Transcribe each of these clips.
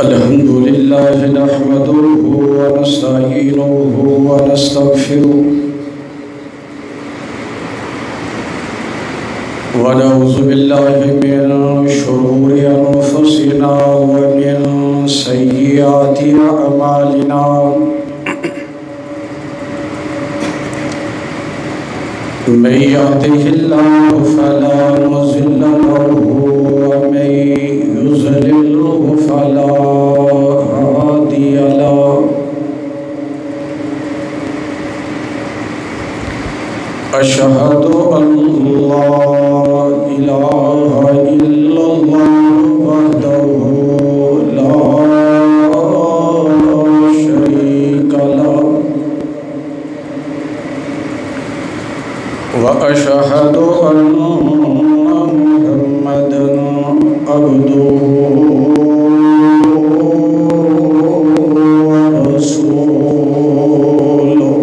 الحمد لله نحمده ونستعينه ونستغفره ونعوذ بالله من شرور أنفسنا ومن سيئات أعمالنا من يهده الله فلا مضل له ومن يضلل فلا هادي له أشهد أن لا إله إلا الله وحده لا شريك له وأشهد أن محمدًا عبده ورسوله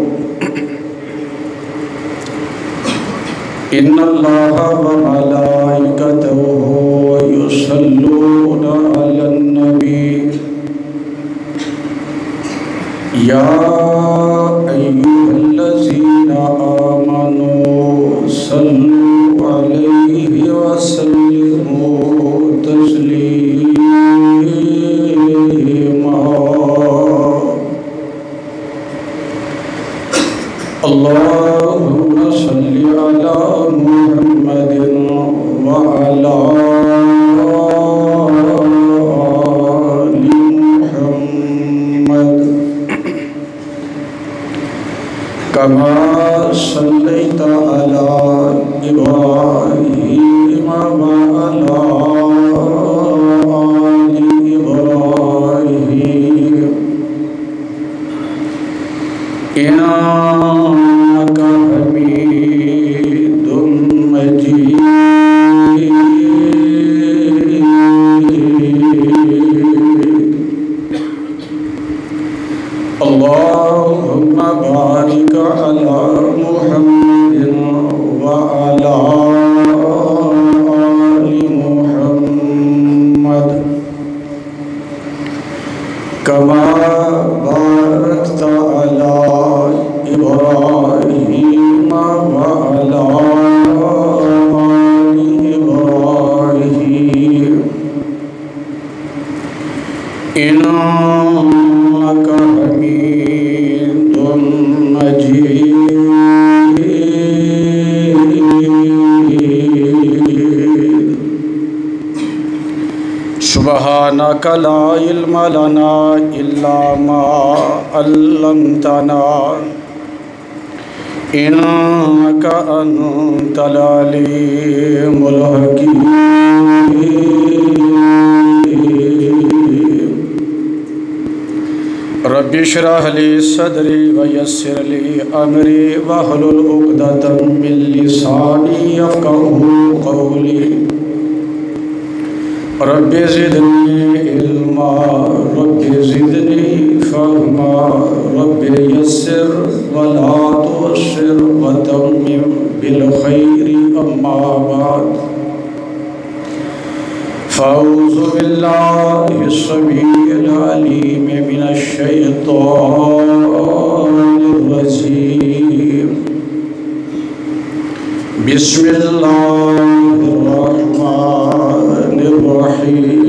إن الله وملائكته يصلون على النبي يا أيها الذين آمنوا صلوا عليه وسلموا تسليما اللهم صل على محمد وعلى آل محمد كما صليت على إبراهيم وعلى آل إبراهيم إنك حميد مجيد اللهم بارك على محمد وعلى آل محمد كما باركت على إبراهيم وعلى آل إبراهيم إنك حميد مجيد سبحانك لا علم لنا إلا ما علمتنا إنك أنت العليم الحكيم رب اشرح لي صدري ويسر لي أمري واحلل عقدة من لساني يفقهوا قولي رب زدني علما رب زدني فهما رب يسر ولا تعسر وتمم بالخير أما بعد فأعوذ بالله السميع العليم من الشيطان الرجيم بسم الله الرحمن الرحيم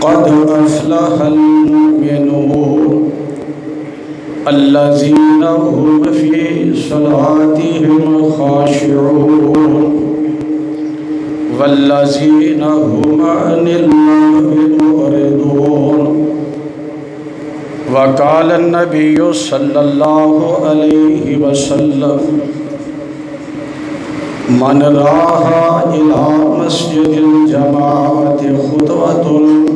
قد أفلح المؤمنون الذين هم في صلاتهم خاشعون والذين هم عن اللغو معرضون وقال النبي صلى الله عليه وسلم من راح إلى مسجد الجماعة خطوة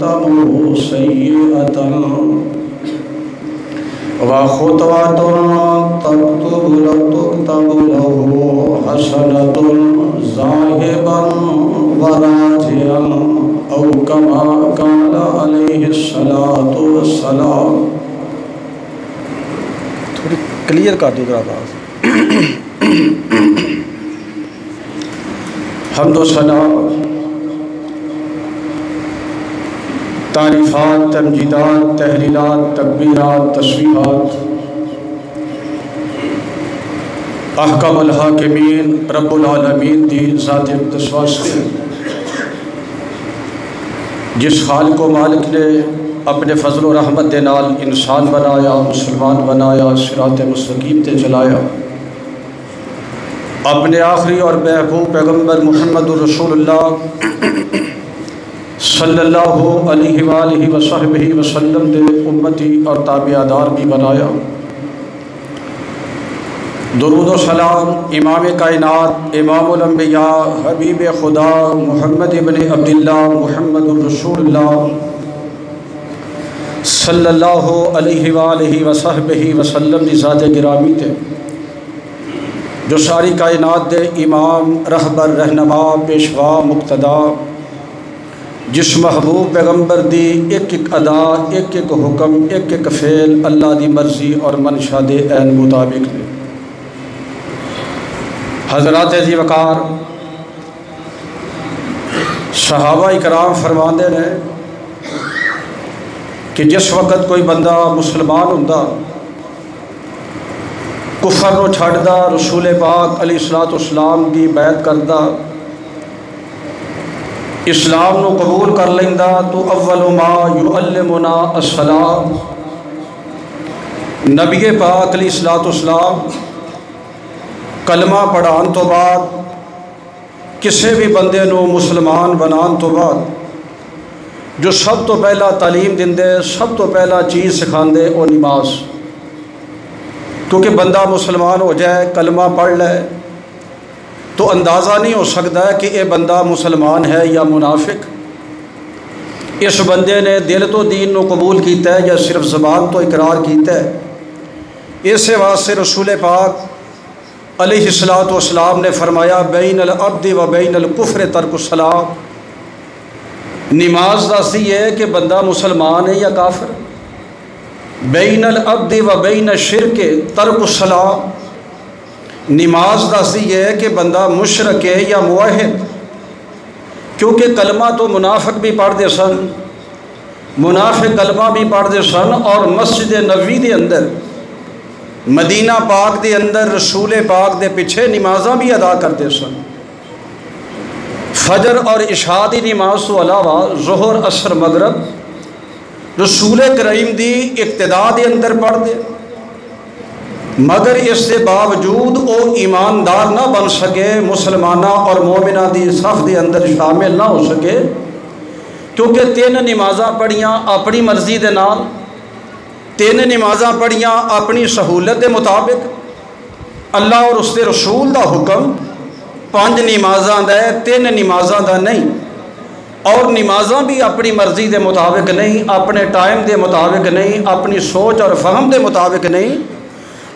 تمر سيئة وخطوة تكتب له حسنة ذاهبا وراجعا أو كما قال عليه الصلاة والسلام تھوڑی کلیئر کر دو ذرا آواز. حمد و ثنا، تعریفات، تمجیدات، تحلیلات، تکبیرات، تسبیحات احکم الحاکمین رب العالمین دی ذات اقدس واسطے، جس خالق و مالک نے اپنے فضل و رحمت دے نال انسان بنایا، مسلمان بنایا، صراط مستقیم تے چلایا، اپنے آخری اور محبوب پیغمبر محمد الرسول اللہ صلی اللہ علیہ وآلہ وصحبہ وسلم دے امتی اور تابعہ دار بھی بنایا. درود و سلام امام کائنات، امام الانبیاء، حبیب خدا محمد ابن عبداللہ محمد الرسول اللہ صلی اللہ علیہ وآلہ وصحبہ وسلم دی ذات گرامی تے، جو ساری کائنات دے امام، رہبر، رہنما، پیشوا، مقتدا، جس محبوب پیغمبر دی ایک ایک ادا، ایک ایک حکم، ایک ایک فعل اللہ دی مرضی اور منشا دے عین مطابق نے. حضرات عزیز وقار، صحابہ اکرام فرماندے نے کہ جس وقت کوئی بندہ مسلمان ہوندا، کفر نو چھڈدا، رسول پاک علیہ الصلوۃ والسلام دی بیعت کردا، اسلام نو قبول کر لیندا، تو اول ما یعلمنا الصلاۃ، نبی پاک علیہ الصلوۃ والسلام کلمہ پڑھان تو بعد کسی بھی بندے نو مسلمان بنان تو بعد جو سب تو پہلا تعلیم دیندے، سب تو پہلا چیز سکھاندے وہ نماز. کیونکہ بندہ مسلمان ہو جائے، کلمہ پڑھ لے تو اندازہ نہیں ہو سکتا ہے کہ یہ بندہ مسلمان ہے یا منافق. اس بندے نے دل تو دین نو قبول کیتا ہے یا صرف زبان تو اقرار کیتا ہے. اس واسطے رسول پاک علیہ الصلوۃ والسلام نے فرمایا بین العبد و بین الکفر ترک الصلاۃ. نماز دستی ہے کہ بندہ مسلمان ہے یا کافر. بین العبد و بین الشرک ترک الصلاۃ، نماز دستی ہے کہ بندہ مشرک ہے یا موحد. کیونکہ کلمہ تو منافق بھی پڑھتے سن، منافق کلمہ بھی پڑھتے سن، اور مسجد نبوی دے اندر، مدینہ پاک دے اندر رسول پاک دے پیچھے نمازاں بھی ادا کرتے سن. فجر اور عشاء دی نماز تو علاوہ ظہر، عصر، مغرب رسول کریم دی اقتداء دے اندر پڑھ دے. مگر اس کے باوجود وہ ایماندار نہ بن سکے، مسلمانہ اور مومنہ دی صف دے اندر شامل نہ ہو سکے، کیونکہ 3 نمازاں پڑھیاں اپنی مرضی دے نال، 3 نمازاں پڑھیاں اپنی سہولت دے مطابق. اللہ اور اس کے رسول دا حکم 5 نمازاں دا ہے، 3 نمازاں دا نہیں. اور نمازاں بھی اپنی مرضی دے مطابق نہیں، اپنے ٹائم دے مطابق نہیں، اپنی سوچ اور فہم دے مطابق نہیں.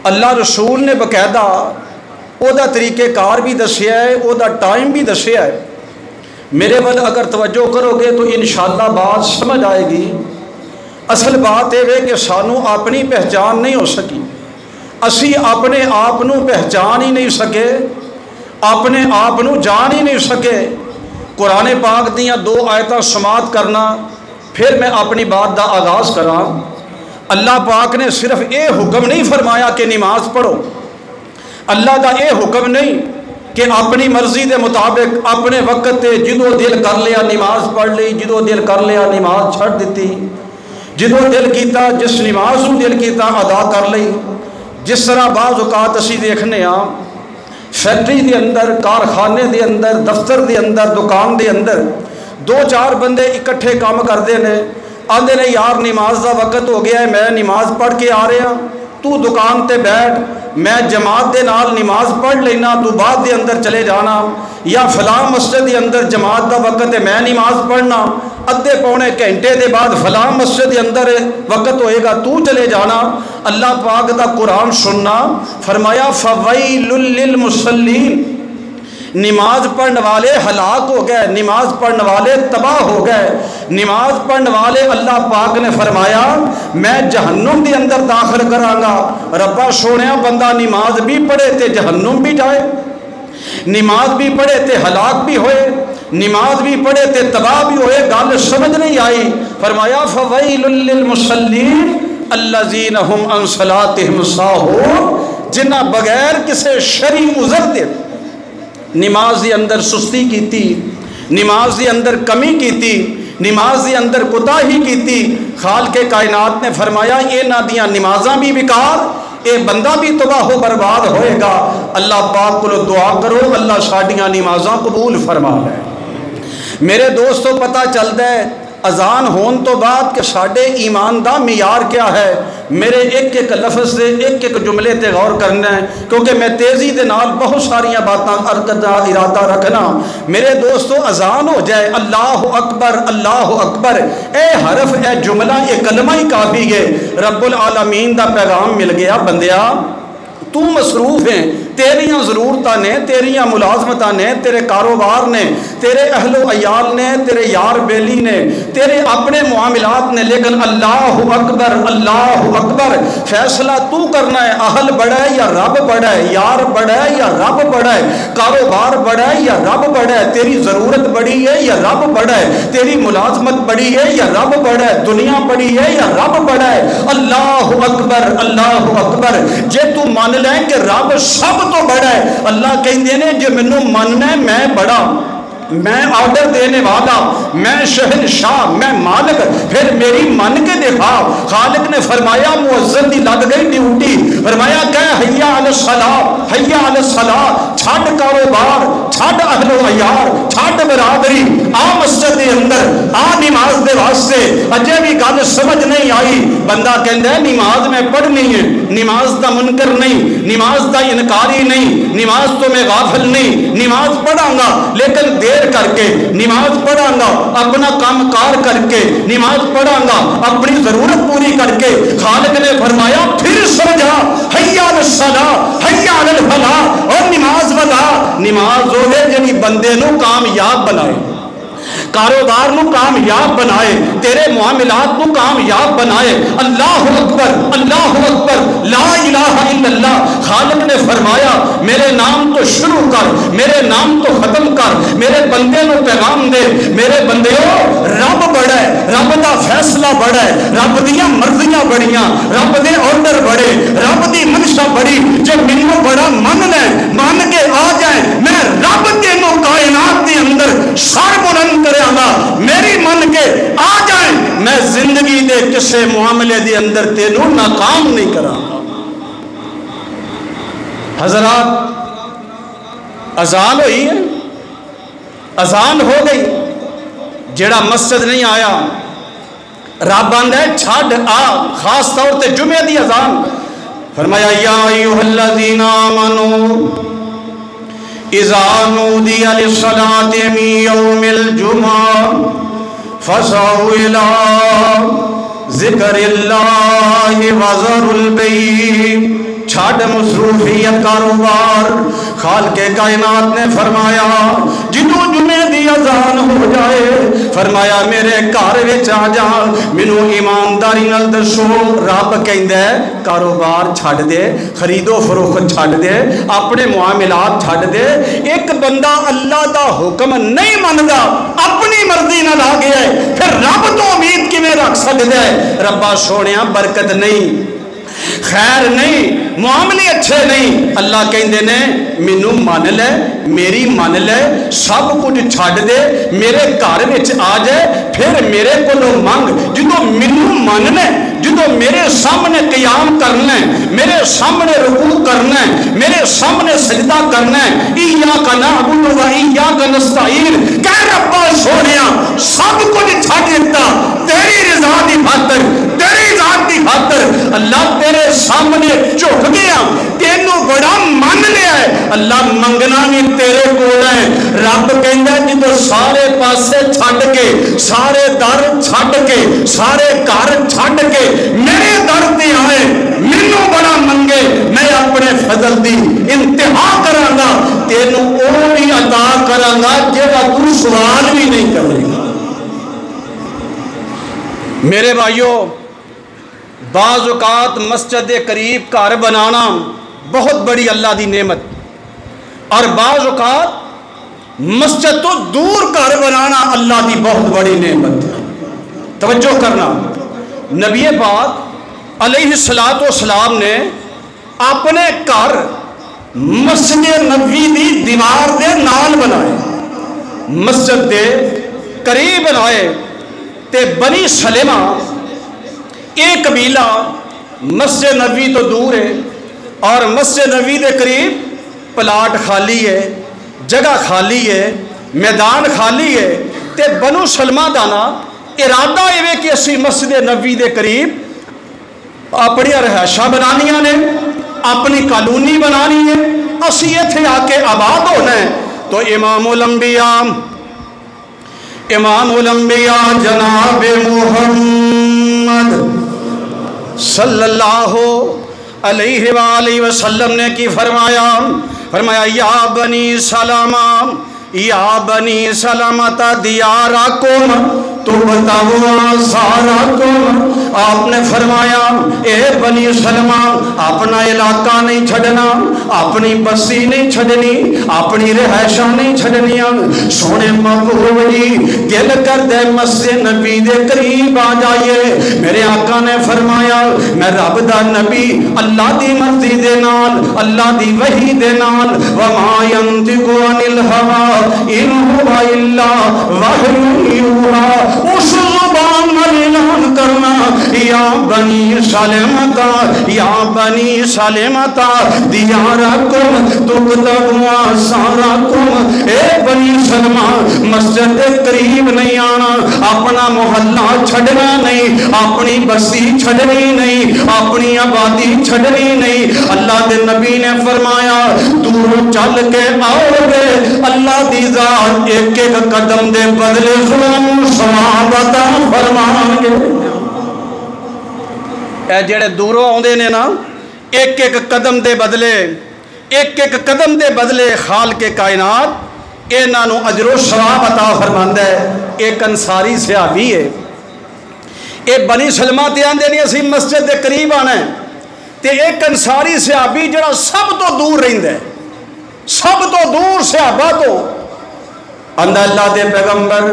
اللہ رسول نے باقاعدہ او دا طریقہ کار بھی دسیا ہے، او دا ٹائم بھی دسیا ہے. میرے ول اگر توجہ کرو گے تو انشاءاللہ بات سمجھ آئے گی. اصل بات یہ ہے کہ سانو اپنی پہچان نہیں ہو سکی، اسی اپنے آپ نو پہچان ہی نہیں سکے، اپنے آپ نو جان ہی نہیں سکے. قرآن پاک دیاں 2 آیتاں سماعت کرنا، پھر میں اپنی بات دا آغاز کراں. اللہ پاک نے صرف یہ حکم نہیں فرمایا کہ نماز پڑھو، اللہ دا یہ حکم نہیں کہ اپنی مرضی دے مطابق اپنے وقت تے جدو دل کر لیا نماز پڑھ لی، جدو دل کر لیا نماز چھڑ دیتی، جدو دل کیتا جس نماز کو دل کیتا ادا کر لی. جس طرح بعض اوقات اسی دیکھنے ہاں فیکٹری دے اندر، کارخانے دے اندر، دفتر دے اندر، دکان دے اندر 2-4 بندے اکٹھے کام کرتے ہیں. آدھے نے یار نماز دا وقت ہو گیا ہے، میں نماز پڑھ کے آ رہا، تو دکان تے بیٹھ، میں جماعت دے نال نماز پڑھ لینا، تو بعد دے اندر چلے جانا. یا فلاں مسجد دے اندر جماعت دا وقت ہے، میں نماز پڑھنا، ادھے پونے گھنٹے دے بعد فلاں مسجد دے اندر وقت ہوئے گا، تو چلے جانا. اللہ پاک دا قرآن سننا، فرمایا فویل للمصلین، نماز پڑھنے والے ہلاک ہو گئے، نماز پڑھنے والے تباہ ہو گئے، نماز پڑھنے والے اللہ پاک نے فرمایا میں جہنم کے اندر داخل کرانگا۔ ربا سونے بندہ نماز بھی پڑھے تے جہنم بھی جائے، نماز بھی پڑھے تے ہلاک بھی ہوئے، نماز بھی پڑھے تے تباہ بھی ہوئے، گل سمجھ نہیں آئی۔ فرمایا فویل للمصلین الذین هم عن صلاتهم ساہون، جنہ بغیر کسی شرعی عذر دے نماز دے اندر سستی کیتی، نماز دے اندر کمی کیتی، نماز دے اندر کوتاہی کیتی، خالق کائنات نے فرمایا انہاں دیاں نمازاں بھی بیکار، اے بندہ بھی تباہ و برباد ہوئے گا۔ اللہ پاک کو دعا کرو اللہ ساڈیاں نمازاں قبول فرما لے۔ میرے دوستو پتہ چلتا ہے اذان ہون تو بعد کہ ساڈے ایمان دا معیار کیا ہے۔ میرے ایک ایک لفظ سے ایک ایک جملے تے غور کرنا ہے کیونکہ میں تیزی دے نال بہت ساریاں باتاں عرض دا ارادہ رکھنا۔ میرے دوستو اذان ہو جائے اللہ اکبر اللہ اکبر، اے حرف اے جملہ اے کلمہ ہی کافی ہے، رب العالمین دا پیغام مل گیا بندیا تو مصروف ہیں، تیریاں ضرورتاں نے، تیریاں ملازمتاں نے، تیرے کاروبار نے، تیرے اہل و عیال نے، تیرے یار بیلی نے، تیرے اپنے معاملات نے، لیکن اللہ اکبر اللہ اکبر فیصلہ تو کرنا ہے۔ اہل بڑا ہے یا رب بڑا ہے، یار بڑا ہے یا رب بڑا ہے، کاروبار بڑا ہے یا رب بڑا ہے، تیری ضرورت بڑی ہے یا رب بڑا ہے، تیری ملازمت بڑی ہے یا رب بڑا ہے، دنیا بڑی ہے یا رب بڑا ہے۔ اللہ اکبر اللہ اکبر، جے تو مان لیں کہ رب سب تو بڑا ہے، اللہ کہندے نے جو منو مننا ہے میں بڑا، میں آرڈر دینے والا، میں شہنشاہ، میں مالک، پھر میری من کے دکھا۔ خالق نے فرمایا مؤذن دی لگ گئی ڈیوٹی، فرمایا کہ حیا علی الصلاۃ حیا علی الصلاۃ، چھڈ کاروبار، چھڈ اہل و عیال، چھڈ برادری، آ مسجد دے اندر، آ نماز دے واسطے۔ اجے بھی گل سمجھ نہیں آئی، بندہ کہندا ہے نماز میں پڑھنی ہے، نماز دا منکر نہیں، نماز دا انکاری نہیں، نماز تو میں غافل نہیں، نماز پڑھاں گا لیکن دیر کر کے، نماز پڑھاں گا اپنا کام کار کر کے، نماز پڑھاں گا اپنی ضرورت پوری کر کے۔ خالق نے فرمایا پھر سمجھا حیا علی الصلاۃ حیا علی الفلاح، اور نماز بتا نماز ہوے جنی بندے نو کامیاب بنائے، کاروبار نو کامیاب بنائے، تیرے معاملات نو کامیاب بنائے۔ اللہ اکبر اللہ اکبر لا الہ الا اللہ۔ خالق نے فرمایا میرے نام تو شروع کر، میرے نام تو ختم کر، میرے بندے نو پیغام دے، میرے بندیو رب بڑا ہے، رب دا فیصلہ بڑا ہے، رب دیاں مرضیاں بڑیاں، رب دے آرڈر بڑے، رب دی منشا بڑی۔ جو مینوں بڑا من لے، مان کے آ جائے، میں رب تینوں کائنات دے اندر سر بلند کرے گا، میری من کے آ جائیں، میں زندگی دے کسے معاملے دے اندر تینوں ناکام نہیں کراں گا۔ حضرات اذان ہوئی ہے، اذان ہو گئی، جیڑا مسجد نہیں آیا رب آندا ہے چھڈ آ، خاص طور تے جمعے دی اذان۔ فرمایا یا ایھا الذین آمنوا اذا نودی للصلاة من یوم الجمعہ فاسعوا الی ذکر اللہ وذروا البیع، چھاڑ مصروفیت کاروبار۔ خالق کائنات نے فرمایا جدو جمعے دی اذان ہو جائے، فرمایا میرے گھر وچ آ جا، مینوں ایمانداری نال دسو۔ رب کہندا ہے کاروبار چھڈ دے، خرید و فروخت چھڈ دے، اپنے معاملات چھڈ دے۔ ایک بندہ اللہ دا حکم نہیں مندا، اپنی مرضی نال آ گیا ہے، پھر رب تو امید کیویں رکھ سکدا ہے؟ ربا سونیا برکت نہیں، خیر نہیں، معاملے اچھے نہیں۔ اللہ کہندے نے مینوں من لے، میری من لے، سب کچھ چھڈ دے، میرے گھر وچ آ جائے، پھر میرے کولوں منگ۔ جدوں مینوں من لے، جدوں میرے سامنے قیام کرنا ہے، میرے سامنے رکوع کرنا ہے، میرے سامنے سجدہ کرنا ہے، ایاک نعبد و ایاک نستعین، کہ ربا سونیا سب کچھ چھڈ دیتا تیری رضا دی خاطر، تیری ذات دی خاطر۔ اللہ تیرے سامنے جھک گیا، تینوں بڑا من لیا ہے، اللہ منگنا بھی تیرے کول ہے۔ رب کہندا جدوں سارے پاسے چھڈ کے، سارے در چھڈ کے، سارے گھر چھڈ کے میرے در تے آئے، مینوں بڑا منگے، میں اپنے فضل دی انتہا کراں گا، تینوں او بھی گا جہاں تو سوال بھی نہیں کرے گا۔ میرے بھائیوں، بعض اوقات مسجد قریب گھر بنانا بہت بڑی اللہ دی نعمت، اور بعض اوقات مسجد تو دور گھر بنانا اللہ دی بہت بڑی نعمت۔ توجہ کرنا، نبی پاک علیہ الصلوۃ والسلام نے اپنے گھر مسجد نبوی دی دیوار دے نال بنائے، مسجد دے قریب بنائے، تے بنی سلمہ ایک قبیلہ مسجد نبوی تو دور ہے اور مسجد نبوی دے قریب پلاٹ خالی ہے، جگہ خالی ہے، میدان خالی ہے، تے بنو سلمہ دا نا ارادہ یہ کہ اسی مسجد نبوی دے قریب اپنی رہائشاں بنانیاں نے، اپنی کالونی بنانی ہے، اسی ایتھے آ کے آباد ہونا ہے۔ تو امام الانبیاء جناب محمد صلی اللہ علیہ وآلہ وسلم نے کی فرمایا یا بنی سلمہ، یا بنی سلمہ دیارکم تبتغوا آثارکم۔ آپ نے فرمایا اے بنی سلمہ، اپنا علاقہ نہیں چھڑنا، اپنی بستی نہیں چھڑنی، اپنی رہائشاں نہیں چھڑنیاں۔ سونے محبوب جی دل کر دے مسجد نبی دے قریب آ جائیے۔ میرے آقا نے فرمایا میں رب دا نبی اللہ دی مرضی دے نال، اللہ دی وحی دے نال، وما ينطق عن الهوى ان هو الا وحی یوحی، اس زبان میں اعلان کرنا یا بنی سلمہ، یا بنی سلمہ دیارکم تبتغوا آثارکم۔ اے بنی سلمہ مسجد کے قریب نہیں آنا، اپنا محلہ چھڑنا نہیں، اپنی بستی چھڑنی نہیں، اپنی آبادی چھڑنی نہیں۔ اللہ دے نبی نے فرمایا دور چل کے آؤ گے اللہ دی ذات ایک ایک قدم دے بدلے ثواب عطا فرمائیں گے۔ اے جڑے دوروں آندے نے نا، ایک ایک قدم دے بدلے، ایک ایک قدم دے بدلے خالق کائنات انہاں نوں اجر و ثواب عطا فرماندا ہے۔ ایک انصاری صحابی ہے، اے بنی سلمہ تے آندے نے اسی مسجد دے قریب آنا ہے، تے ایک انصاری صحابی جڑا سب تو دور رہندا ہے، سب تو دور صحابہ تو اندر اللہ دے پیغمبر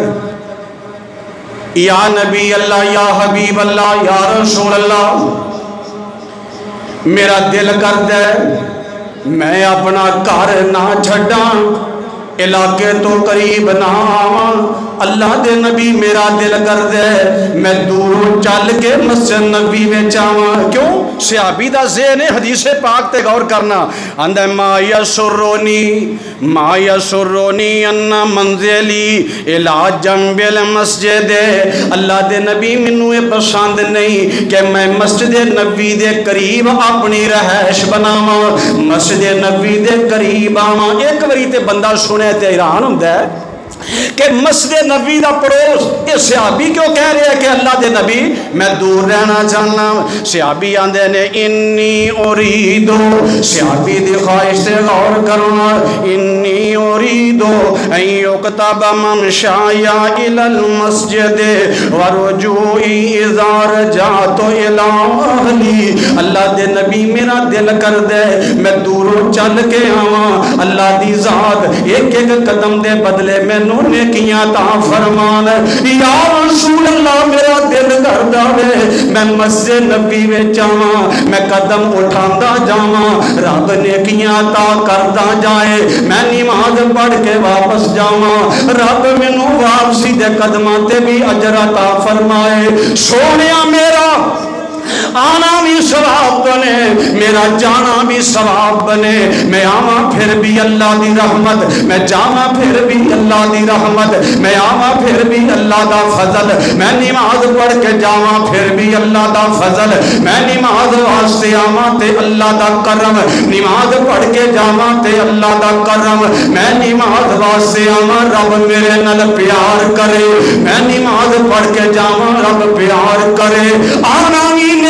یا نبی اللہ، یا حبیب اللہ، یا رسول اللہ، میرا دل کرتا ہے میں اپنا گھر نہ چھڈاں، علاقے تو قریب نہ آواں۔ اللہ دے نبی میرا دل کرتا ہے میں دوروں چل کے مسجد نبی وچ آواں۔ کیوں؟ صحابی دا ذہن ہے حدیث پاک تے غور کرنا، آندا ما یسرونی ان منزلی الی جنب المسجد۔ اللہ دے نبی مینوں یہ پسند نہیں کہ میں مسجد نبی دے قریب اپنی رہائش بناواں، مسجد نبی دے قریب آواں۔ ایک واری تے بندہ سنے تے حیران ہوندا ہے کہ مسجد نبی دا پڑوس، یہ صحابی کیوں کہہ رہے ہیں کہ اللہ دے نبی میں دور رہنا چاہنا؟ صحابی آندے نے انی اریدو، صحابی دی خواہش سے غور کرنا، انی اریدو ان یکتب ممشایا الی المسجد ورجوعی اذا رجعت الی اہلی۔ اللہ دے نبی میرا دل کر دے میں دوروں چل کے آواں، اللہ دی ذات ایک ایک قدم دے بدلے میں نیکیاں عطا فرمان۔ یا رسول اللہ میرا دل کردا وے میں مسجد نبی وچ آواں، میں قدم اٹھاندا جاواں، رب نیکیاں عطا کردا جائے، میں نماز پڑھ کے واپس جاواں، رب مینوں واپسی دے قدماں تے بھی اجر عطا فرمائے۔ سونیا میرا آنا بھی ثواب بنے، میرا جانا بھی ثواب بنے، میں آواں پھر بھی اللہ دی رحمت، میں جاواں پھر بھی اللہ دی رحمت، میں آواں پھر بھی اللہ دا فضل، میں نماز پڑھ کے جاواں پھر بھی اللہ دا فضل، میں نماز واسطے آواں تے اللہ دا کرم، نماز پڑھ کے جاواں تے اللہ دا کرم، میں نماز واسطے آواں رب میرے نال پیار کرے، میں نماز پڑھ کے جاواں رب پیار کرے۔ آنا بھی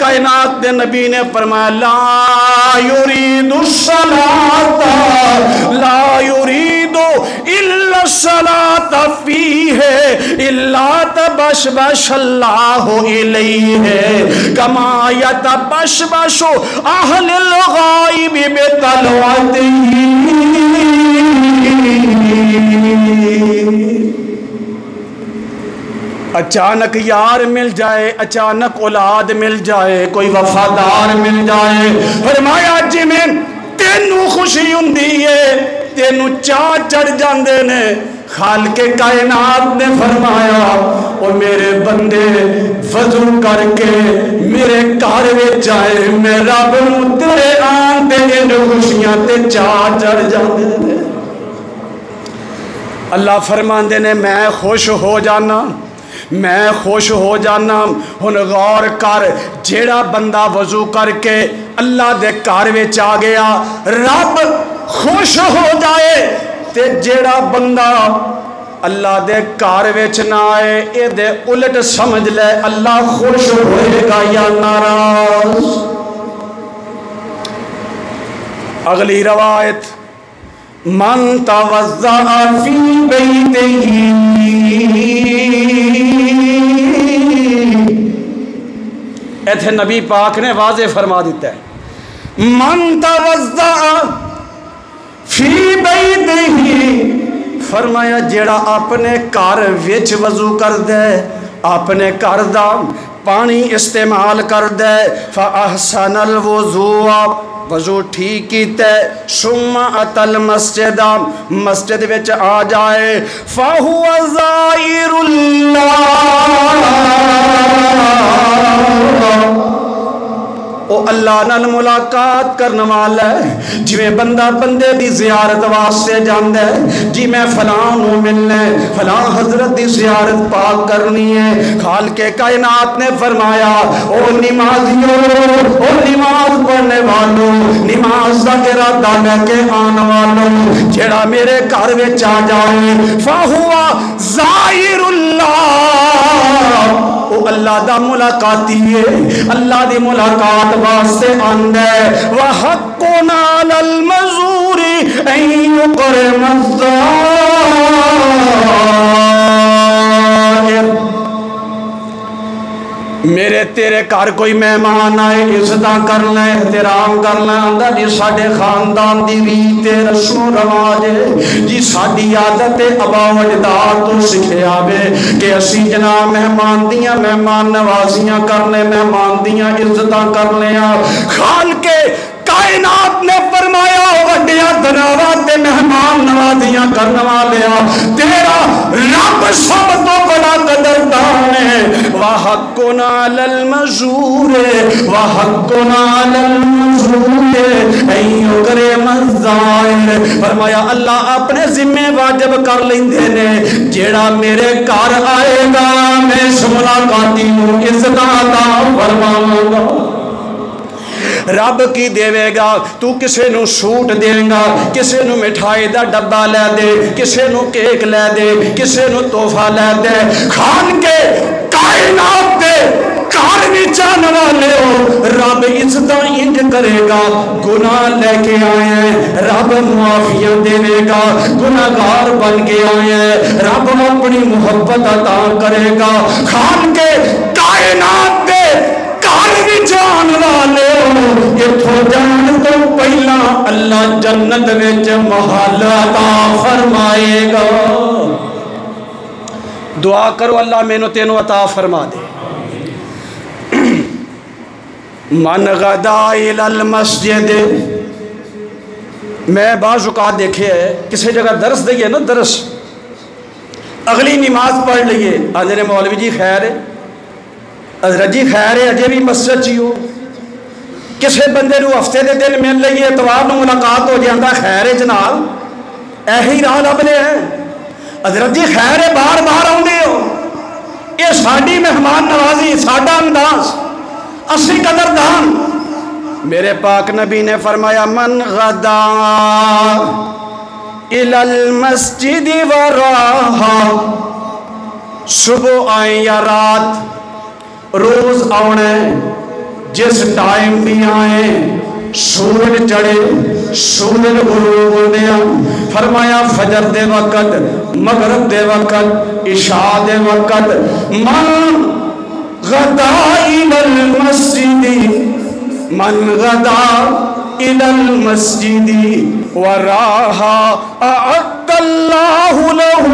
کائنات دے نبی نے فرمایا لا یرید الصلاۃ لا یرید الا الصلاۃ فیہ الا تبشبش اللہ الیہ کما یتبشبش اہل الغائب بطلعتہ اچانک یار مل جائے اچانک اولاد مل جائے کوئی وفادار مل جائے فرمایا جی میں تینوں خوشی ہوندی ہے تینوں چاہ چڑھ جاندے نے خالق کائنات نے فرمایا او میرے بندے وضو کر کے میرے گھر وچ آئے میں رب نوں تیرے آن تے خوشیاں تے چاہ چڑھ جاندے نے اللہ فرماندے نے میں خوش ہو جانا میں خوش ہو جانا ہن غور کر جیڑا بندہ وضو کر کے اللہ دے گھر وچ آ گیا رب خوش ہو جائے تے جیڑا بندہ اللہ دے گھر وچ نہ آئے اے دے الٹ سمجھ لے اللہ خوش ہوئے گا یا ناراض اگلی روایت من توضأ فی بیتہ ایتھے نبی پاک نے واضح فرما دیتا ہے من توضأ فی بیتہ فرمایا جیڑا اپنے گھر وچ وضو کر دے اپنے گھر دا پانی استعمال کر دے فاحسن الوضوء وضو ٹھیک کیتا ہے ثم اتى المسجد مسجد وچ آ جائے فهو زائر اللہ او اللہ نال ملاقات کرنے والا ہے جی میں بندہ بندے دی زیارت واسطے جاندے جی میں فلاں نو ملنے فلاں حضرت دی زیارت پاک کرنی ہے خالق کائنات نے فرمایا او نمازیوں او نماز پڑھنے والوں نماز دا ارادہ لے کے آن والوں جیڑا میرے گھر وچ آ جائے فہو زائر اللہ او اللہ دا ملاقاتی ہے اللہ دی ملاقات واسطے آندے وَحَقُّنَا عَلَى الْمَزُورِ أَن يُكْرِمَ الزَّائِرَ میرے تیرے گھر کوئی مہمان آئے عزت کرنا احترام کرنا آندا جی ساڈے خاندان دی ریت رسم و رواج جی ساڈی عادت آبا و اجداد تو سکھیا وے کہ اسی جناب مہمان دیاں مہمان نوازیاں کرنے مہمان دیاں عزتاں کرنے خالق کائنات نے فرمایا وڈیا دناوات تے مہمان نوازیاں کرنے والیا تیرا رب سب تو بڑا قدردان ہے وَحَقُّنَا عَلَى الْمَزُورِ وَحَقُّنَا عَلَى الْمَزُورِ أَن يُكْرِمَ الزَّائِرَ فرمایا اللہ اپنے ذمہ واجب کر لیندے نے جیڑا میرے گھر آئے گا میں اس ملاقاتی ہوں عزت عطا فرماواں گا رب کی دے گا تو کسے نو سوٹ دے گا کسے نو مٹھائی دا ڈبہ لے دے کسے نو کیک لے دے کسے نو تحفہ لے دے خان کے کائنات دے گھر وچ آنے والے ہو رب عزتاں انج کرے گا گناہ لے کے آئے ہیں رب معافیاں دے گا گناہگار بن کے آئے ہیں رب اپنی محبت عطا کرے گا خان کے کائنات دے گھر وچ آنے والے ہو اتھوں جان تو پہلا اللہ جنت وچ محل عطا فرمائے گا دعا کرو اللہ مینوں تینوں عطا فرما دے من غدا الی المسجد میں بعض اوقات دیکھے ہے کسی جگہ درس دئیے نا درس اگلی نماز پڑھ لیے آدھے مولوی جی خیر ہے حضرت جی خیر ہے اجے بھی مسجد چی ہو کسے بندے نو ہفتے دے دن مل لئیے اتوار نو ملاقات ہو جاندہ خیر ہے جناب ایہی راہ لب لے ہیں حضرت جی خیر ہے بار بار آؤں ہو یہ ساڑی مہمان نوازی ساڑا انداز اصلی قدردان میرے پاک نبی نے فرمایا من غدا الی المسجد وراہا صبح آئیں یا رات روز آنا جس ٹائم بھی آئے سورج چڑھے سورج غروب ہوندیا فرمایا فجر دے وقت مغرب دے وقت عشاء دے وقت من غدا الى المسجد من غدا الى المسجد وراها اعد الله له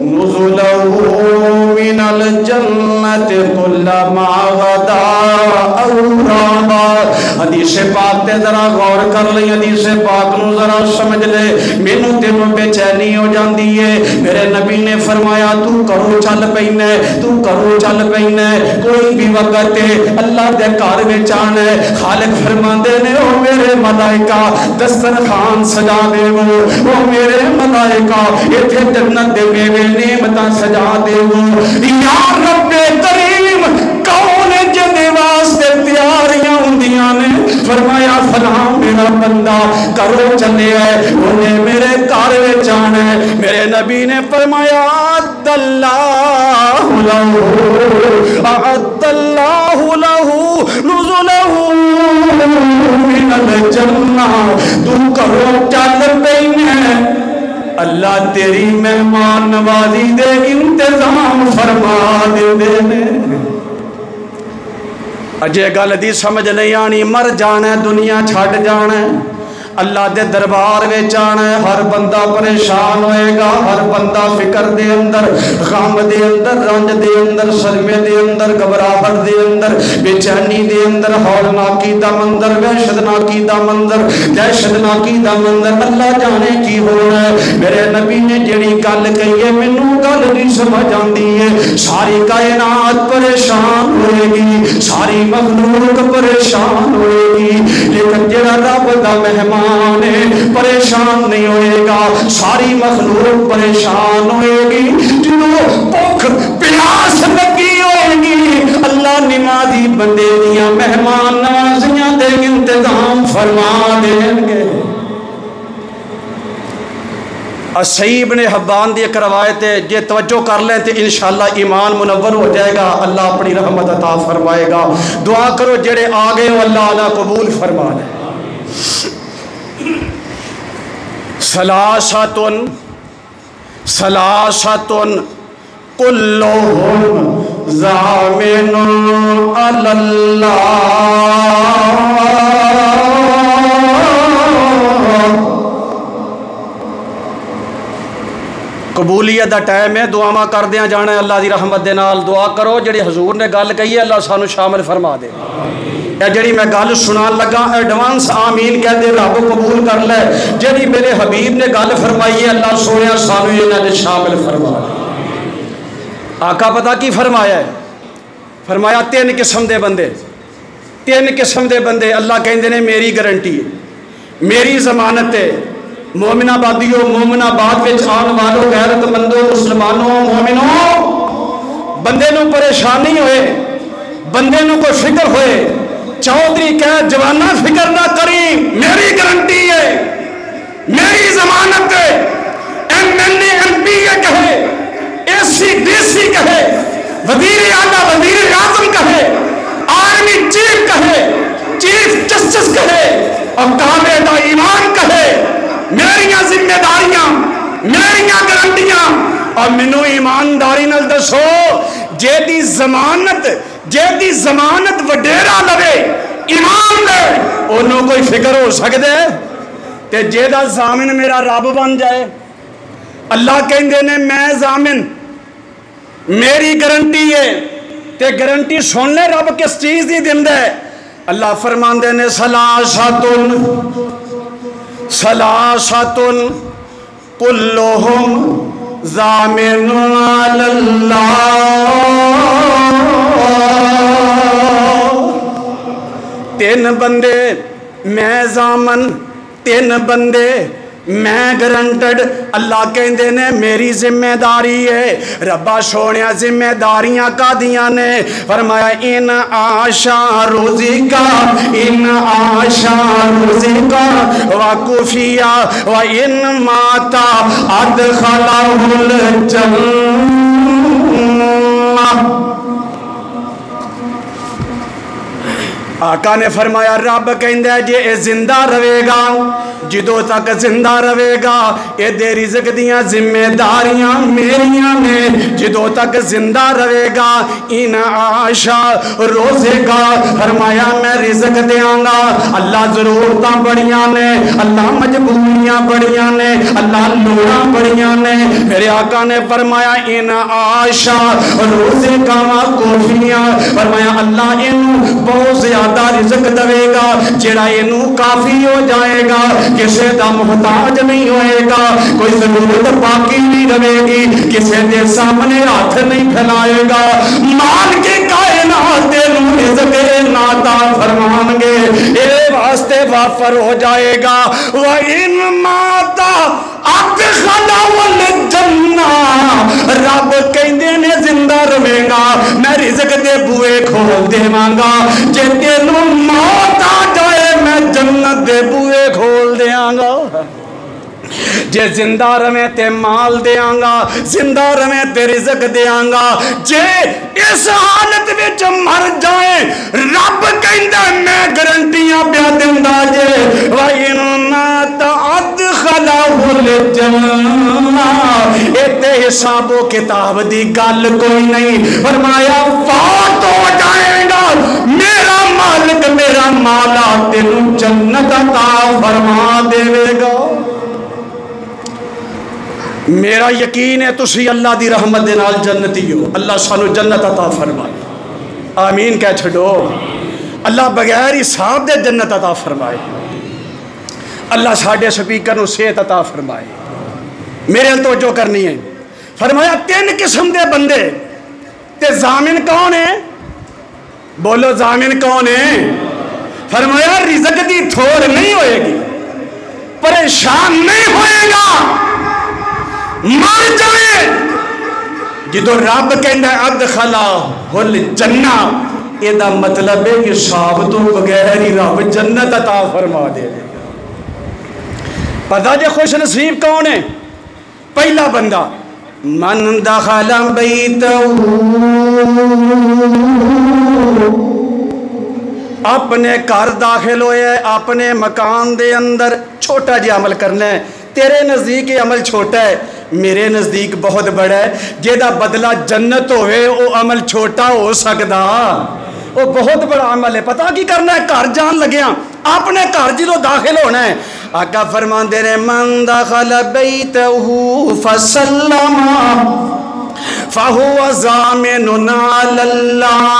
نزله من الجنة كلما غدا أو راها حدیث پاک تے ذرا غور کر لیں حدیث پاک نو ذرا سمجھ لے مینوں تینوں بے چینی ہو جاندی ہے میرے نبی نے فرمایا تو کرو چل پینا تو کرو چل پینا کوئی بھی وقت اللہ دے گھر وچ آنا خالق فرماندے نے او میرے ملائکہ دسترخوان سجا دے او میرے ملائکہ ایتھے جنت دے میوے نعمتاں سجا دے یا رب کریم کون جدے واسطے تیاریاں ہوندیاں نے فرمایا فلاں میرا بندہ کرو چلے ہے انہیں میرے گھر وچ آنا ہے میرے نبی نے فرمایا اعد اللہ لہ نزلہ من الجنہ تو کرو چل پینے اللہ تیری مہمان نوازی دے انتظام فرما دے اجے گل دی سمجھ نہیں آنی مر جانا ہے دنیا چھڑ جانا ہے اللہ دے دربار وچ آنا ہے ہر بندہ پریشان ہوئے گا ہر بندہ فکر دے اندر غم دے اندر رنج دے اندر صدمے دے اندر گھبراہٹ دے اندر بے چینی دے اندر ہولناکی دا منظر وحشتناکی دا منظر دہشتناکی دا منظر اللہ جانے کی ہونا ہے میرے نبی نے جڑی گل کہی ہے مینوں گل نہیں سمجھ آندی ہے ساری کائنات پریشان ہوئے گی ساری مخلوق پریشان ہوئے گی لیکن جڑا رب دا مہمان پریشان نہیں ہوئے گا ساری مخلوق پریشان ہوئے گی جنہوں بھوک پیاس لگی ہوئے گی اللہ نمازی بندے دیا مہمان نوازیاں دے انتظام فرما دیں گے صحیح ابن حبان دی ایک روایت ہے جے توجہ کر لیں تو انشاءاللہ ایمان منور ہو جائے گا اللہ اپنی رحمت عطا فرمائے گا دعا کرو جڑے آگے ہو اللہ علیہ قبول فرما لے سلاساتن کلہم ضامن علی قبولیت دا ٹائم ہے دعاواں کر دیاں جانا ہے اللہ دی رحمت دے نال دعا کرو جڑی حضور نے گل کہی ہے اللہ سانو شامل فرما دے اے جڑی میں گل سنان لگا ایڈوانس آمین کہہ دے رب قبول کر لے جڑی میرے حبیب نے گل فرمائی ہے اللہ سونیا سانو انہاں دے شامل فرما دے آقا پتہ کی فرمایا ہے فرمایا تین قسم دے بندے اللہ کہندے نے میری گارنٹی ہے میری ضمانت ہے مومن آبادیوں مومن آباد وچ آن والوں غیرت مندوں مسلمانوں مومنوں بندے نو پریشانی ہوئے بندے نو کوئی فکر ہوئے چودھری کہہ جوانا فکر نہ کری میری گارنٹی ہے میری ضمانت ہے M N A M P A کہے اے سی ڈی سی کہے وزیر اعلیٰ وزیر اعظم کہے آرمی چیف کہے چیف جسٹس کہے اور کعبے دا ایمان کہے میریاں ذمہ داریاں میریاں گارنٹیاں اور منو ایمانداری نال دسو جے دی ضمانت وڈیرا لوے ایمان لے انہوں کوئی فکر ہو سکدے تے جے دا ضامن میرا رب بن جائے اللہ کہندے نے میں ضامن میری گارنٹی ہے تے گارنٹی سن لے رب کس چیز دی دیندا ہے اللہ فرماندے نے سلاساتن کلہم ضامن علی اللہ تین بندے میں ضامن تین بندے میں گرنٹڈ اللہ کہندے نے میری ذمہ داری ہے ربا سونیا ذمہ داریاں کا دیاں نے فرمایا ان آشا روزی کا وکفیا و ان ماتا ادخلہ الجنہ آقا نے فرمایا رب کہندا جے اے زندہ رہے گا جدوں تک زندہ رہے گا اے دے رزق دیاں ذمہ داریاں میریاں نے جدوں تک زندہ رہے گا ان عاشا روزے گا فرمایا میں رزق دیاں گا اللہ ضرورتاں بڑیاں نے اللہ مجبوریاں بڑیاں نے اللہ لوڑاں بڑیاں نے میرے آقا نے فرمایا ان عاشا روزے گا کوفیاں فرمایا اللہ انہوں بہت زیادہ رزق دے گا جڑا انہوں کافی ہو جائے گا کسی دا محتاج نہیں ہوئے گا کوئی ضرورت باقی نہیں رہے گی کسی دے سامنے ہاتھ نہیں پھیلائے گا مال کے کائنات انہوں رزق ناتا فرمان گے اے واسطے وافر ہو جائے گا وَإِن مَاتَ اَدْخَلَ وَالْجَنَّةِ رب کہندے نے زندہ رہے گا میں رزق دے بوئے کھول دے مانگا جے تینوں موت آ جائے میں جنت دے بوئے کھول دیاں گا جے زندہ رہے تے مال دیاں گا زندہ رہے تے رزق دیاں گا جے اس حالت وچ مر جائیں رب کہندا میں گارنٹیاں پیا دیندا جے وَإِن مَاتَ أَدْخَلَهُ الْجَنَّةَ اتے حساب و کتاب دی گل کوئی نہیں فرمایا فوت ہو جائے گا میرا مالک میرا مولا تینوں جنت عطا فرما دے گا میرا یقین ہے تسی اللہ دی رحمت دے نال جنتی ہو اللہ سانو جنت عطا فرمائے آمین کہہ چھڑو اللہ بغیر حساب دے جنت عطا فرمائے اللہ ساڈے سپیکر نو صحت عطا فرمائے میرے ال توجہ کرنی ہے فرمایا 3 قسم دے بندے تے ضامن کون ہے بولو ضامن کون ہے فرمایا رزق دی تھوڑ نہیں ہوئے گی پریشان نہیں ہوئے گا مر جائے جدو رب کہندا ادخلہ الجنہ یہ دا مطلب ہے کہ حساب تو بغیر ہی رب جنت عطا فرما دے گا پتہ جے خوش نصیب کون ہے پہلا بندہ من دخل بیتہ اپنے گھر داخل ہوئے اپنے مکان دے اندر چھوٹا جی عمل کرنا ہے تیرے نزدیک یہ عمل چھوٹا ہے میرے نزدیک بہت بڑا ہے جیدہ بدلہ جنت ہوئے وہ عمل چھوٹا ہو سکتا وہ بہت بڑا عمل ہے پتہ کی کرنا ہے گھر جان لگیا اپنے گھر جدو داخل ہونا ہے آقا فرمان دے رہے من دخل بیتہ فسلم فہو ضامن علی اللہ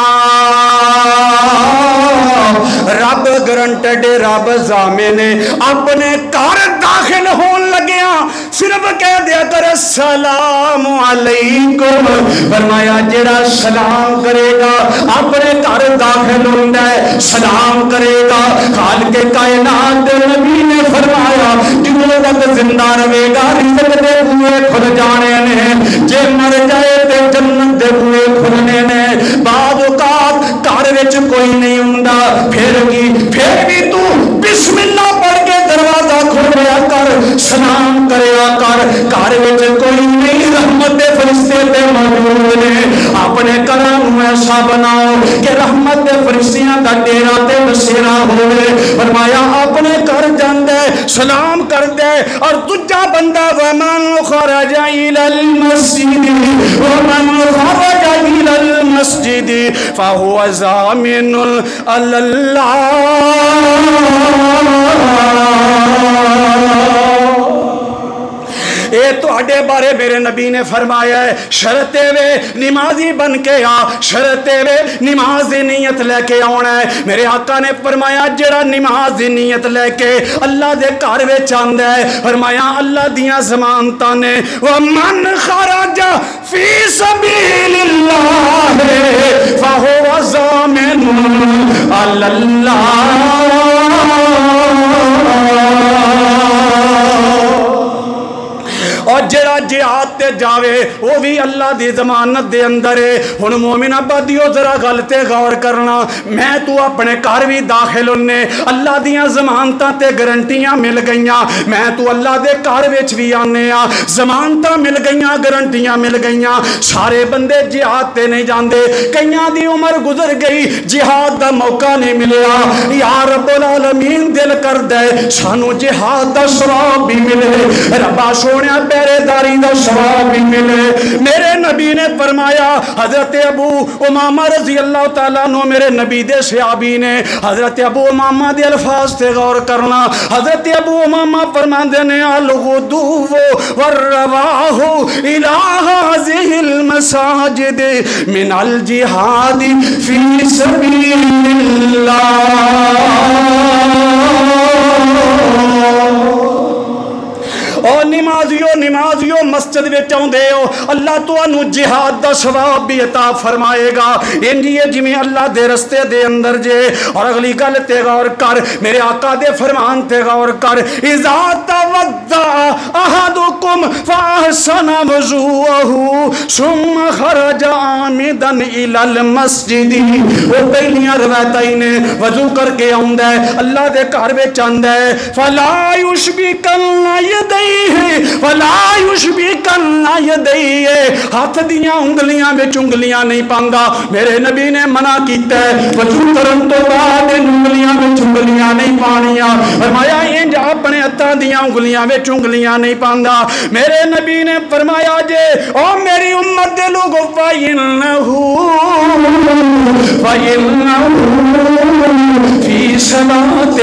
رب گرنٹڈ رب ضامن اپنے گھر داخل ہون لگیا صرف کہہ دیا کر السلام علیکم فرمایا جڑا سلام کرے گا اپنے گھر داخل ہوتا ہے سلام کرے گا خالق کائنات نبی نے فرمایا جنہوں تک زندہ رہے گا رزق دے ہوئے کھل جانے نے جے مر جائے تے جنت دے ہوئے کھلنے نے بعد اوقات گھر وچ کوئی نہیں ہوندا پھر بھی تو بسم اللہ پڑھ کے دروازہ کھولیا کر سلام کریا کر گھر وچ کوئی نہیں رحمت دے فرشتے تے موجود نے اپنے گھراں نوں ایسا بناؤ کہ رحمت دے فرشتیاں دا ڈیرا تے بسیرا ہوے فرمایا اپنے گھر جاندا ہے سلام کردا ہے اور دوجا بندہ ومن خرج الى المسجد ومن خرج الى المسجد فهو ضامن علی اللہ اے تو اڈے بارے میرے نبی نے فرمایا ہے شرط وے نمازی بن کے آ شرط وے نماز دی نیت لے کے آنا ہے میرے آقا نے فرمایا جڑا نماز دی نیت لے کے اللہ دے گھر وچ آندا ہے فرمایا اللہ دیاں ضمانتاں نے ومن خرج فی سبیل اللہ فہو ضامن علی اللہ اور جڑا جہاد تے جاوے وہ بھی اللہ دی ضمانت دے اندر ہے۔ ہن مومن آبادیو ذرا گل تے غور کرنا، میں تو اپنے گھر بھی داخل ہونے اللہ دیاں ضمانتاں تے گارنٹیاں مل گئیاں، میں تو اللہ دے گھر وچ بھی آنے آ ضمانتاں مل گئیاں، گارنٹیاں مل گئیاں۔ سارے بندے جہاد تے نہیں جاندے، کئیاں دی عمر گزر گئی جہاد دا موقع نہیں ملیا۔ یا رب العالمین دل کر دے سانو جہاد دا ثواب بھی ملے، ربا سونیا پہرے داری دا ثواب بھی ملے۔ میرے نبی نے فرمایا، حضرت ابو امامہ رضی اللہ تعالیٰ عنہ میرے نبی دے صحابی نے، حضرت ابو امامہ دے الفاظ تے غور کرنا، حضرت ابو امامہ فرماندے نے الغدو والرواح الى هذه المساجد من الجہاد فی سبیل اللہ۔ اور نمازیو مسجد وچ آندے ہو، اللہ تانوں جہاد دا ثواب بھی عطا فرمائے گا، انجی جویں اللہ دے رستے دے اندر جے۔ اور اگلی گل تے غور کر، میرے آقا دے فرمان تے غور کر، اذا توضا احدکم فاحسن وضوءه ثم خرج عامدا الى المسجد، وہ پہلیاں روایتیں نے وضو کر کے آندا ہے اللہ دے گھر وچ آندا ہے، فلا یشبکن یدیہ ولا یشبکن یدیہ، ہاتھ دیاں انگلیاں وچ انگلیاں نہیں پاندا، میرے نبی نے منع کیتا ہے وضو کرن تو بعد انگلیاں وچ انگلیاں نہیں پانیاں، فرمایا انج اپنے ہتھاں دیاں انگلیاں وچ انگلیاں نہیں پاندا۔ میرے نبی نے فرمایا جے او میری امت دے لوگو فی صلاۃ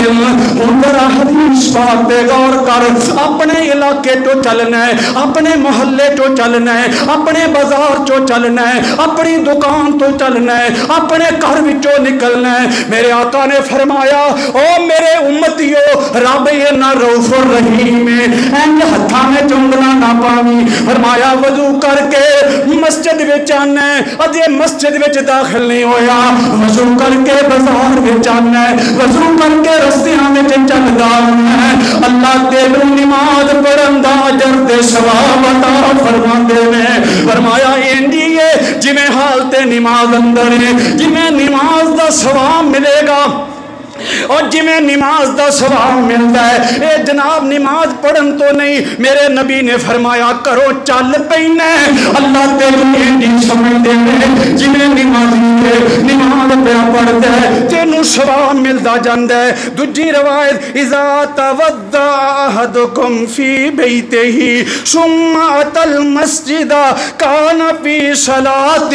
اندر حدیث پاک پہ غور کر، اپنے علاقے تو چلنا ہے، اپنے محلے تو چلنا ہے، اپنے بازار تو چلنا ہے، اپنی دکان تو چلنا ہے، اپنے گھر وچوں نکلنا ہے۔ میرے آقا نے فرمایا او میرے امتیو رب یہ نہ رؤوف الرحیم ہے، انج ہتھاں میں چنگلا نہ پاوی، فرمایا وضو کر کے مسجد وچ آنا ہے، اجے مسجد وچ داخل نہیں ہویا وضو کر کے بازار وچ آنا ہے، وضو کر کے رستیاں وچ چلدا ہے، اللہ تینوں نماز پڑھن دا اجر تے ثواب عطا فرماندے نے۔ فرمایا انجی ہے جویں حالت نماز اندر ہے، جویں نماز دا ثواب ملے گا اور جویں نماز دا ثواب ملتا ہے، اے جناب نماز پڑھن تو نہیں، میرے نبی نے فرمایا کرو چل پینا اللہ تینوں انج سمجھ دے جویں نماز پہ پڑھدا ہے تینوں ثواب ملدا جاندا ہے۔ دوجی روایت اذا توضا احدکم فی بیتہ ثم اتى المسجد کان فی صلاۃ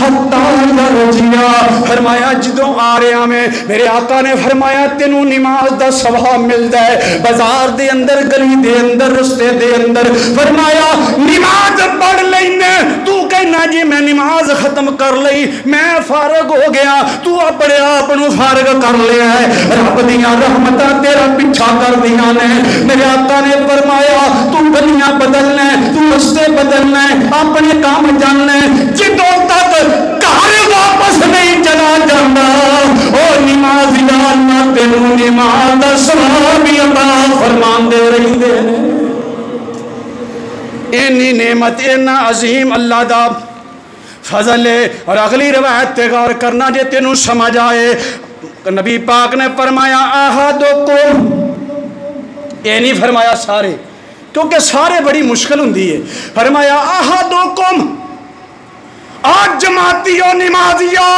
حتی یرجع، فرمایا جدوں آ رہا میں میرے آقا نے فرمایا تینوں نماز دا ثواب ملدا ہے، بازار دے اندر گلی دے اندر رستے دے اندر، فرمایا نماز پڑھ لینے تو کہنا جی میں نماز ختم کر لئی میں فارغ ہو گیا، تو اپنے آپ نو فارغ کر لیا ہے، رب دیاں رحمتاں تیرا پیچھا کر دیاں نے۔ میرے آقا نے فرمایا تو گلیاں بدلنا ہے، تو رستے بدلنا ہے، اپنے کام جاننا ہے، جدوں تک گھر واپس نہیں چلا جاندا او نماز اللہ تینوں نماز دا ثواب عطا فرماندے رہندے نے۔ اینی نعمت اینا عظیم اللہ دا فضل ہے۔ اور اگلی روایت تے غور کرنا جے تینوں سمجھ آئے، نبی پاک نے فرمایا احدکم، یہ نہیں فرمایا سارے کیونکہ سارے بڑی مشکل ہوندی ہے، فرمایا احدکم، آج جماعتیو نمازیو،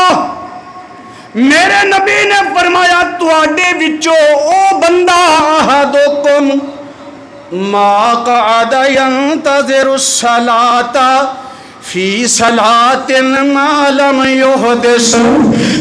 میرے نبی نے فرمایا تواڈے وچوں او بندہ احدکم ما قعد ينتظر الصلاة فی صلاۃ ما لم یحدث،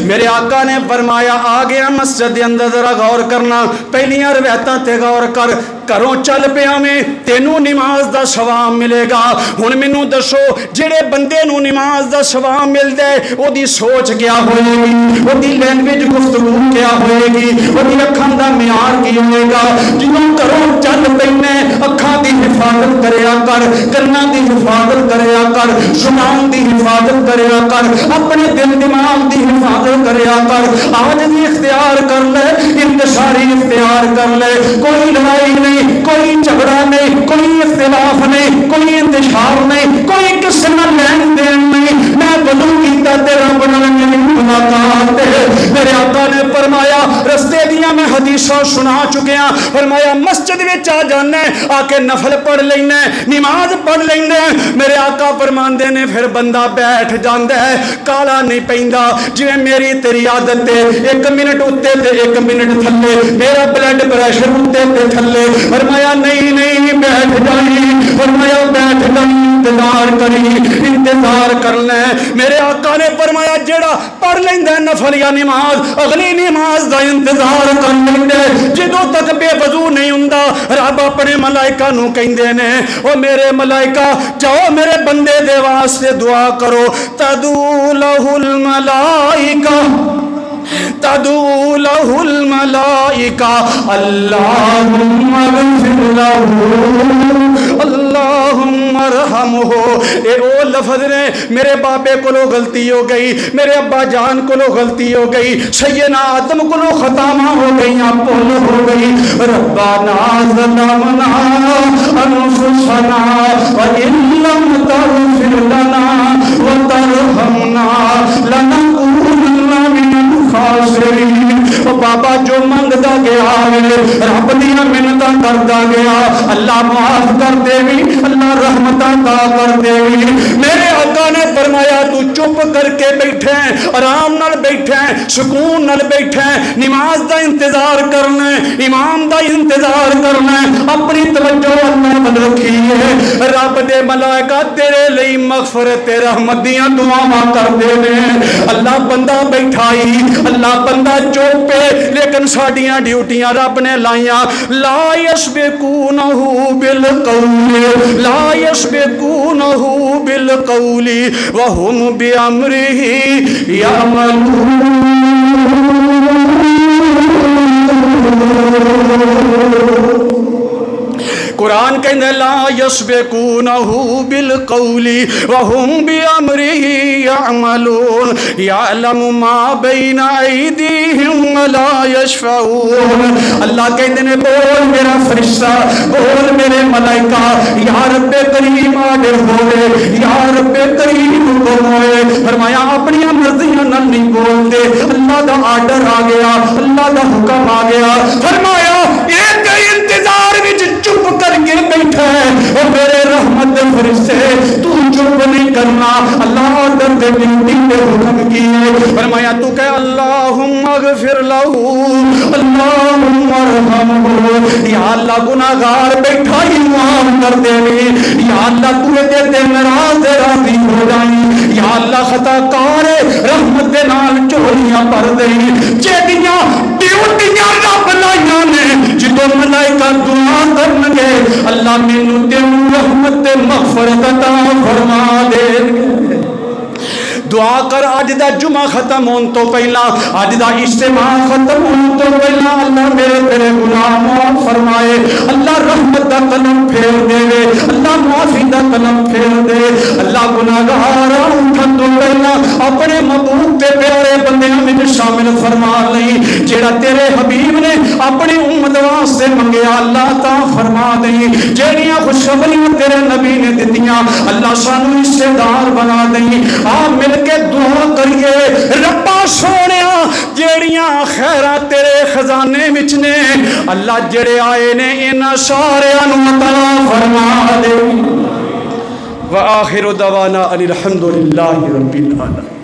میرے آقا نے فرمایا آ گیا مسجد کے اندر ذرا غور کرنا، پہلیاں روایتاں تے غور کر، کروں چل پیا میں تینوں نماز دا ثواب ملے گا۔ ہن مینوں دسو جڑے بندے نوں نماز دا ثواب ملدا ہے او دی سوچ کیا ہوئے گی، او دی لینگویج گفتگو کیا ہوئے گی، او دی اکھاں دا معیار کی ہوئے گا۔ جدوں کروں چل پینا اکھاں دی حفاظت کریا کر، کناں دی حفاظت کریا کر، زبان دی حفاظت کریا کر، اپنے دل دماغ دی حفاظت کریا کر، آج بھی اختیار کر لے، انتشاری اختیار کر لے، کوئی لڑائی نہیں، کوئی جھگڑا نہیں، کوئی اختلاف نہیں، کوئی انتشار حساب نہیں, کوئی کسی نہ لین دین نہیں. میں وضو کیتا تے رب نال میری ملاقات ہے. میرے آقا نے فرمایا رستے دیاں میں حدیثاں سنا چکیا, فرمایا مسجد وچ آ جانا آ کے نفل پڑھ لینا, نماز پڑھ لینا. میرے آقا فرماندے نے پھر بندہ بیٹھ جاندا ہے, کالا نہیں پیندا. جویں میری تیری عادت ہے, 1 منٹ اُتے تے 1 منٹ تھلے, میرا بلڈ پریشر اُتے تے تھلے. فرمایا نہیں نہیں بیٹھ جائی, فرمایا بیٹھ جائی, انتظار کری, انتظار کرنا ہے. میرے آقا نے فرمایا جیڑا پڑھ لیندا ہے نفل یا نماز, اگلی نماز دا انتظار کر لیندا ہے. جدوں تک بے وضو نہیں ہوندا رب اپنے ملائکہ نو کہندے نے او میرے ملائکہ جاؤ میرے بندے دے واسطے دعا کرو. تدعو لہ الملائکہ تدعو لہ الملائکہ اللہم اغفر لہ اللہم ارحمہ. اے او لفظ نے میرے بابے کو لو غلطی ہو گئی, میرے ابا جان کو لو غلطی ہو گئی, سیدنا آدم کو لو خطامہ ہو گئی, پول ہو گئی. ربنا ظلمنا انفسنا وان لم تغفر لنا وترحمنا لنکونن من الخاسرین. بابا جو منگدا گیا رب دیا منتاں کردا گیا, اللہ معاف کر دے وی, اللہ رحمتاں عطا کر دے وی. میرے آقا نے فرمایا تو چپ کر کے بیٹھے, آرام نال بیٹھے, سکون نال بیٹھے, نماز دا انتظار کرنا, امام دا انتظار کرنا, اپنی توجہ اللہ ول رکھی ہے. رب دے ملائکہ تیرے لئی مغفرت رحمت دیاں دعاواں کردے نے. اللہ بندہ بیٹھائی, اللہ بندہ چپ پہ, لیکن ساڈیاں ڈیوٹیاں رب نے لائیاں. لا یسبقونہ بالقول لا یسبقونہ بالقول وہم بامرہ یعملون. قرآن کہندے لا یسبقونہ بالقول وہم بامرہ یعملون. یعلم ما بین ایدیہم ولا یشفعون. اللہ کہندے نے بول میرا فرشتہ, بول میرے ملائکہ, یا رب کریم آڈر ہوئے, یا رب کریم حکم ہوئے. فرمایا اپنی مرضیاں نال نہیں بول دے, اللہ دا آڈر آ گیا, اللہ دا حکم آ گیا. فرمایا ایک انتظار وچ چپ کر کے بیٹھا ہے, اور میرے رحمت دے فرشتے تو چپ نہیں کرنا. اللہ آڈر دے ڈیوٹی دے حکم کیے. فرمایا تو کہ اللہم اغفر لہ اللہم ارحمہ. یا اللہ گناہگار بیٹھا ہی معاف کر دے, یا اللہ تو دے تے ناراض راضی ہو جائیں, یا اللہ خطا کار رحمت دے نال چوریاں پر دے. جیڑیاں ڈیوٹیاں رب لائیاں نے, جدوں ملائکہ دعا کرن گے اللہ مینوں تینوں رحمت تے مغفرت عطا فرما دے. دعا کر آج دا جمعہ ختم ہون تو پہلا, آج دا اجتماع ختم ہون تو پہلا اللہ میرے تیرے گناہ معاف فرمائے, اللہ رحمت دا قلم پھیر دے, اللہ معافی دا قلم پھیر دے. اللہ گناہگار اٹھن تو پہلا اپنے محبوب تے پیارے بندیاں وچ شامل فرما لئی. جیڑا تیرے حبیب نے اپنی امت واسطے منگیا اللہ عطا فرما دئی. جیڑیاں خوشخبریاں تیرے نبی نے دتیاں اللہ سانو حصے دار بنا دئی. آ مل کے دعا کریے ربا سونیا, جیڑیاں خیراں تیرے خزانے وچ نے اللہ جڑے آئے نے انہاں ساریاں نوں عطا فرما دے. وآخر دعوانا ان الحمد للہ رب العالمین.